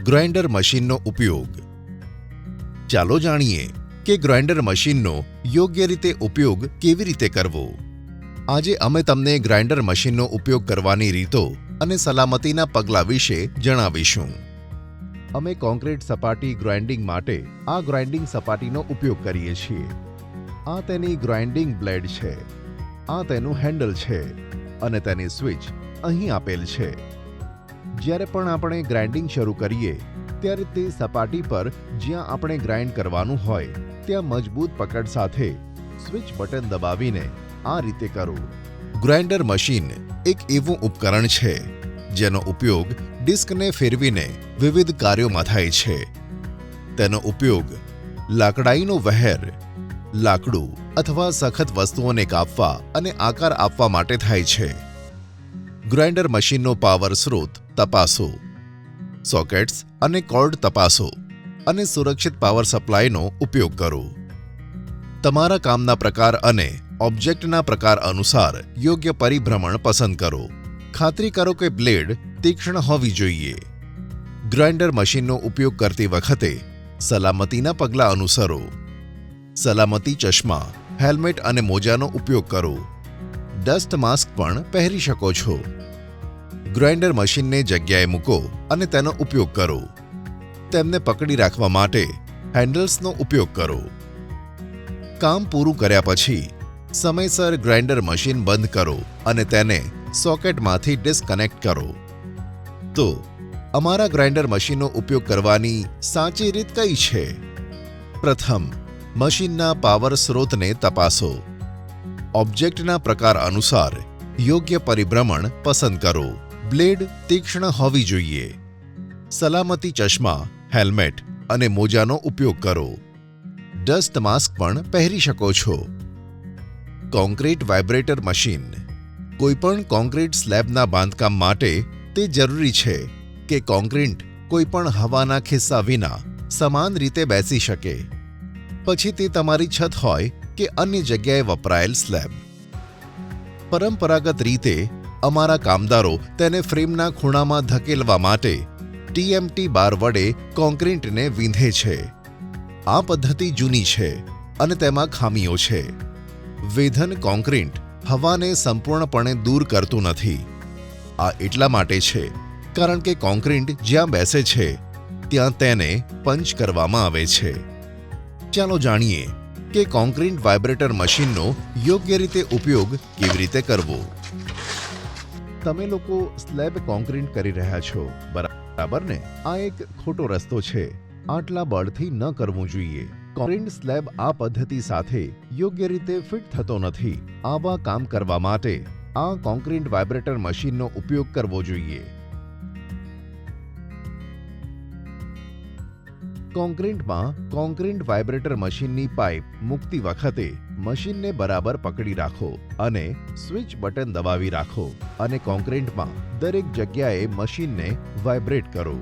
Grinder મશીનનો ઉપયોગ. ચાલો જાણીએ કે ગ્રાઇન્ડર મશીનનો યોગ્ય રીતે ઉપયોગ કેવી રીતે કરવો. આજે અમે તમને ગ્રાઇન્ડર મશીનનો ઉપયોગ કરવાની રીતો અને સલામતીના પગલાં વિશે જણાવીશું. અમે કોન્ક્રીટ સપાટી ગ્રાઇન્ડિંગ માટે આ ગ્રાઇન્ડિંગ સપાટીનો ઉપયોગ કરીએ છીએ. આ તેની ગ્રાઇન્ડિંગ બ્લેડ છે, આ તેનું હેન્ડલ છે અને તેની સ્વિચ અહીં આપેલ છે. જ્યારે પણ આપણે ગ્રાઇન્ડિંગ શરૂ કરીએ ત્યારે તે સપાટી પર જ્યાં આપણે ગ્રાઇન્ડ કરવાનું હોય ત્યાં મજબૂત પકડ સાથે સ્વિચ બટન દબાવીને આ રીતે કરો. ગ્રાઇન્ડર મશીન એક એવું ઉપકરણ છે જેનો ઉપયોગ ડિસ્કને ફેરવીને વિવિધ કાર્યોમાં થાય છે. તેનો ઉપયોગ લાકડાઈનો વહેર, લાકડું અથવા સખત વસ્તુઓને કાપવા અને આકાર આપવા માટે થાય છે. ગ્રાઇન્ડર મશીનનો પાવર સ્ત્રોત તપાસો, સોકેટ્સ અને કોર્ડ તપાસો અને સુરક્ષિત પાવર સપ્લાયનો ઉપયોગ કરો. તમારા કામના પ્રકાર અને ઓબ્જેક્ટના પ્રકાર અનુસાર યોગ્ય પરિભ્રમણ પસંદ કરો. ખાતરી કરો કે બ્લેડ તીક્ષ્ણ હોવી જોઈએ. ગ્રાઇન્ડર મશીનનો ઉપયોગ કરતી વખતે સલામતીના પગલાં અનુસરો. સલામતી ચશ્મા, હેલ્મેટ અને મોજાનો ઉપયોગ કરો. ડસ્ટ માસ્ક પણ પહેરી શકો છો. ગ્રાઇન્ડર મશીનને જગ્યાએ મૂકો અને તેનો ઉપયોગ કરો. તેમને પકડી રાખવા માટે હેન્ડલ્સનો ઉપયોગ કરો. કામ પૂરું કર્યા પછી સમયસર ગ્રાઇન્ડર મશીન બંધ કરો અને તેને સોકેટમાંથી ડિસ્કનેક્ટ કરો. તો અમારા ગ્રાઇન્ડર મશીનનો ઉપયોગ કરવાની સાચી રીત કઈ છે? પ્રથમ, મશીનના પાવર સ્ત્રોતને તપાસો. ઓબ્જેક્ટના પ્રકાર અનુસાર યોગ્ય પરિભ્રમણ પસંદ કરો. બ્લેડ તીક્ષ્ણ હોવી જોઈએ. સલામતી ચશ્મા, હેલ્મેટ અને મોજાનો ઉપયોગ કરો. ડસ્ટ માસ્ક પણ પહેરી શકો છો. Concrete vibrator machine. કોઈપણ કોન્ક્રીટ સ્લેબના બાંધકામ માટે તે જરૂરી છે કે કોન્ક્રીટ કોઈપણ હવાના ખિસ્સા વિના સમાન રીતે બેસી શકે. પછી તે તમારી છત હોય કે અન્ય જગ્યાએ વપરાયેલ સ્લેબ. પરંપરાગત રીતે અમારા કામદારો તેને ફ્રેમના ખૂણામાં ધકેલવા માટે TMT બાર વડે કોન્ક્રીટને વીંધે છે. આ પદ્ધતિ જૂની છે અને તેમાં ખામીઓ છે. વેધન કોન્ક્રીટ હવાને સંપૂર્ણપણે દૂર કરતું નથી. આ એટલા માટે છે કારણ કે કોન્ક્રીટ જ્યાં બેસે છે ત્યાં તેને પંચ કરવામાં આવે છે. ચાલો જાણીએ કે કોન્ક્રીટ વાઇબ્રેટર મશીનનો યોગ્ય રીતે ઉપયોગ કેવી રીતે કરવો. તમે લોકો સ્લેબ કોન્ક્રીટ કરી રહ્યા છો, બરાબર ને? આ એક ખોટો રસ્તો છે. આટલા બળથી ન કરવું જોઈએ. કોન્ક્રીટ સ્લેબ આ પદ્ધતિ સાથે યોગ્ય રીતે ફિટ થતો નથી. આવા કામ કરવા માટે આ કોન્ક્રીટ વાઇબ્રેટર મશીનનો ઉપયોગ કરવો જોઈએ. કોન્ક્રીટમાં કોન્ક્રીટ વાઇબ્રેટર મશીનની પાઇપ મૂકતી વખતે મશીનને બરાબર પકડી રાખો અને સ્વિચ બટન દબાવી રાખો અને કોન્ક્રીટમાં દરેક જગ્યાએ મશીનને વાઇબ્રેટ કરો.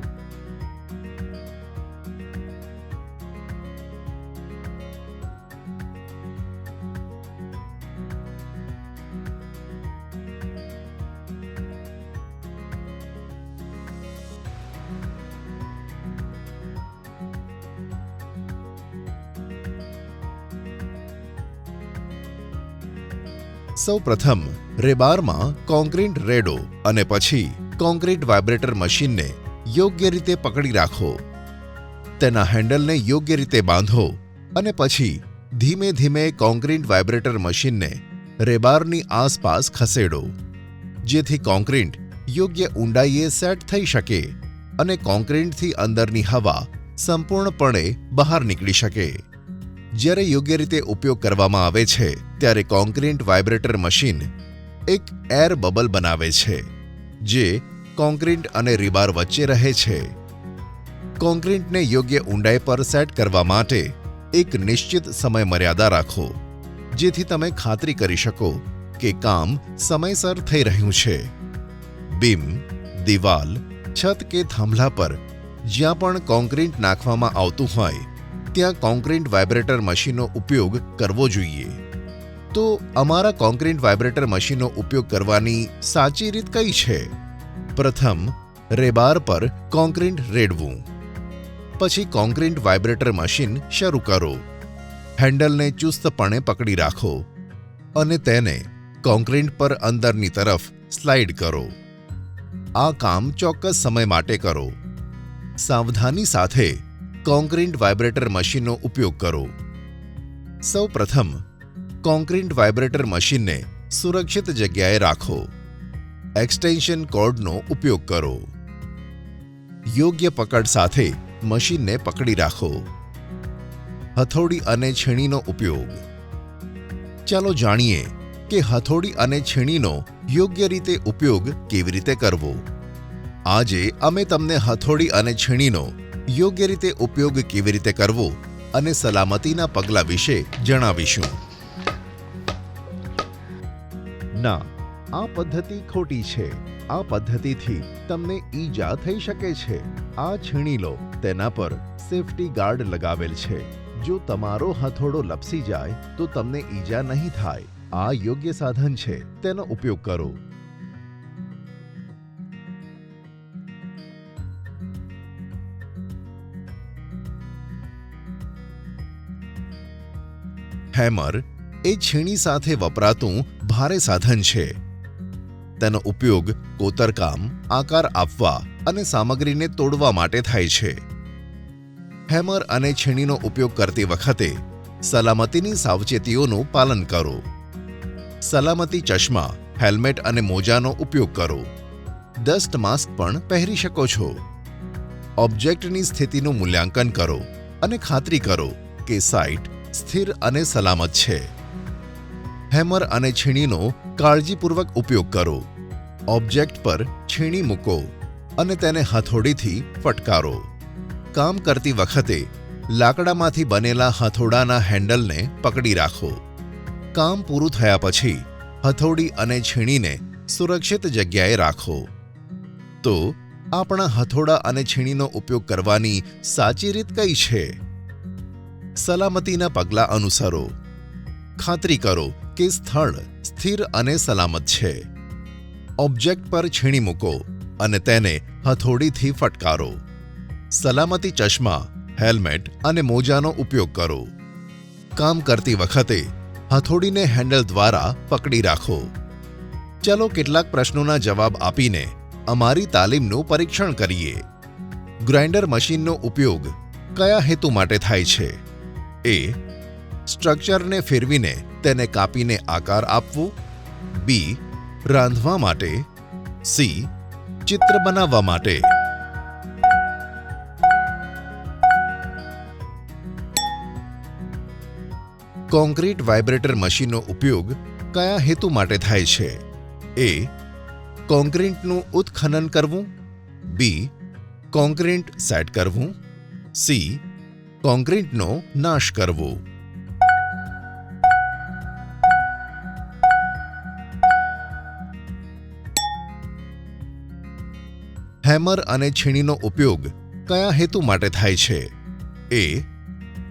સૌ પ્રથમ રેબારમાં કોન્ક્રીટ રેડો અને પછી કોન્ક્રીટ વાઇબ્રેટર મશીનને યોગ્ય રીતે પકડી રાખો. તેના હેન્ડલને યોગ્ય રીતે બાંધો અને પછી ધીમે ધીમે કોન્ક્રીટ વાઇબ્રેટર મશીનને રેબારની આસપાસ ખસેડો, જેથી કોન્ક્રીટ યોગ્ય ઊંડાઈએ સેટ થઈ શકે અને કોન્ક્રીટથી અંદરની હવા સંપૂર્ણપણે બહાર નીકળી શકે. જ્યારે યોગ્ય રીતે ઉપયોગ કરવામાં આવે છે ત્યારે કોન્ક્રીટ વાઇબ્રેટર મશીન એક એર બબલ બનાવે છે જે કોન્ક્રીટ અને રીબાર વચ્ચે રહે છે. કોન્ક્રીટને યોગ્ય ઊંડાઈ પર સેટ કરવા માટે એક નિશ્ચિત સમય મર્યાદા રાખો, જેથી તમે ખાતરી કરી શકો કે કામ સમયસર થઈ રહ્યું છે. બીમ, દિવાલ, છત કે થાંભલા પર જ્યાં પણ કોન્ક્રીટ નાખવામાં આવતું હોય ત્યાં કોન્ક્રીટ વાઇબ્રેટર મશીનનો ઉપયોગ કરવો જોઈએ. તો અમારા કોન્ક્રીટ વાઇબ્રેટર મશીનનો ઉપયોગ કરવાની સાચી રીત કઈ છે? પ્રથમ, રેબાર પર કોન્ક્રીટ રેડવું. પછી કોન્ક્રીટ વાઇબ્રેટર મશીન શરૂ કરો. હેન્ડલને ચુસ્તપણે પકડી રાખો અને તેને કોન્ક્રીટ પર અંદરની તરફ સ્લાઇડ કરો. આ કામ ચોક્કસ સમય માટે કરો. સાવધાની સાથે કોન્ક્રીટ વાઇબ્રેટર મશીનનો ઉપયોગ કરો. સૌપ્રથમ કોન્ક્રીટ વાઇબ્રેટર મશીનને સુરક્ષિત જગ્યાએ રાખો. એક્સટેન્શન કોર્ડનો ઉપયોગ કરો. યોગ્ય પકડ સાથે મશીનને પકડી રાખો. હથોડી અને છીણીનો ઉપયોગ. ચાલો જાણીએ કે હથોડી અને છીણીનો યોગ્ય રીતે ઉપયોગ કેવી રીતે કરવો. આજે અમે તમને હથોડી અને છીણીનો યોગ્ય રીતે ઉપયોગ કેવી રીતે કરવો અને સલામતીના પગલાં વિશે જણાવીશું. ના, આ પદ્ધતિ ખોટી છે. આ પદ્ધતિથી તમને ઈજા થઈ શકે છે. આ છીણી લો, તેના પર સેફટી ગાર્ડ લગાવેલ છે. જો તમારો હથોડો લપસી જાય તો તમને ઈજા નહીં થાય. આ યોગ્ય સાધન છે, તેનો ઉપયોગ કરો. હેમર એ છીણી સાથે વપરાતું ભારે સાધન છે. તેનો ઉપયોગ કોતરકામ, આકાર આપવા અને સામગ્રીને તોડવા માટે થાય છે. હેમર અને છીણીનો ઉપયોગ કરતી વખતે સલામતીની સાવચેતીઓનું પાલન કરો. સલામતી ચશ્મા, હેલ્મેટ અને મોજાનો ઉપયોગ કરો. ડસ્ટ માસ્ક પણ પહેરી શકો છો. ઓબ્જેક્ટની સ્થિતિનું મૂલ્યાંકન કરો અને ખાતરી કરો કે સાઇટ સ્થિર અને સલામત છે. હેમર અને છીણીનો કાળજીપૂર્વક ઉપયોગ કરો. ઓબ્જેક્ટ પર છીણી મૂકો અને તેને હથોડીથી ફટકારો. કામ કરતી વખતે લાકડામાંથી બનેલા હથોડાના હેન્ડલને પકડી રાખો. કામ પૂરું થયા પછી હથોડી અને છીણીને સુરક્ષિત જગ્યાએ રાખો. તો આપણા હથોડા અને છીણીનો ઉપયોગ કરવાની સાચી રીત કઈ છે? સલામતીના પગલાં અનુસરો. ખાતરી કરો કે સ્થળ સ્થિર અને સલામત છે. ઓબ્જેક્ટ પર છીણી મૂકો અને તેને હથોડીથી ફટકારો. સલામતી ચશ્મા, હેલ્મેટ અને મોજાનો ઉપયોગ કરો. કામ કરતી વખતે હથોડીને હેન્ડલ દ્વારા પકડી રાખો. ચાલો કેટલાક પ્રશ્નોના જવાબ આપીને અમારી તાલીમનું પરીક્ષણ કરીએ. ગ્રાઇન્ડર મશીનનો ઉપયોગ કયા હેતુ માટે થાય છે? એ. સ્ટ્રક્ચરને ફેરવીને તેને કાપીને આકાર આપવો. બી. રાંધવા માટે. સી. ચિત્ર બનાવવા માટે. કોન્ક્રીટ વાઇબ્રેટર મશીનનો ઉપયોગ કયા હેતુ માટે થાય છે? એ. કોન્ક્રીટનું ઉત્ખનન કરવું. બી. કોન્ક્રીટ સેટ કરવું. સી. કોન્ક્રીટનો નાશ કરવો. હેમર અને છીણીનો ઉપયોગ કયા હેતુ માટે થાય છે? એ.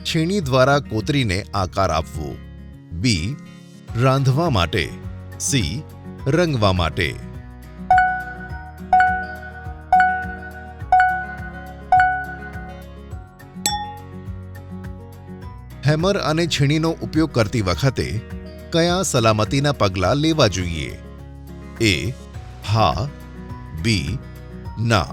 છીણી દ્વારા કોતરીને આકાર આપવો. બી. રાંધવા માટે. સી. રંગવા માટે. હેમર અને છીણીનો ઉપયોગ કરતી વખતે કયા સલામતીના પગલાં લેવા જોઈએ? એ. હા. બી. ના.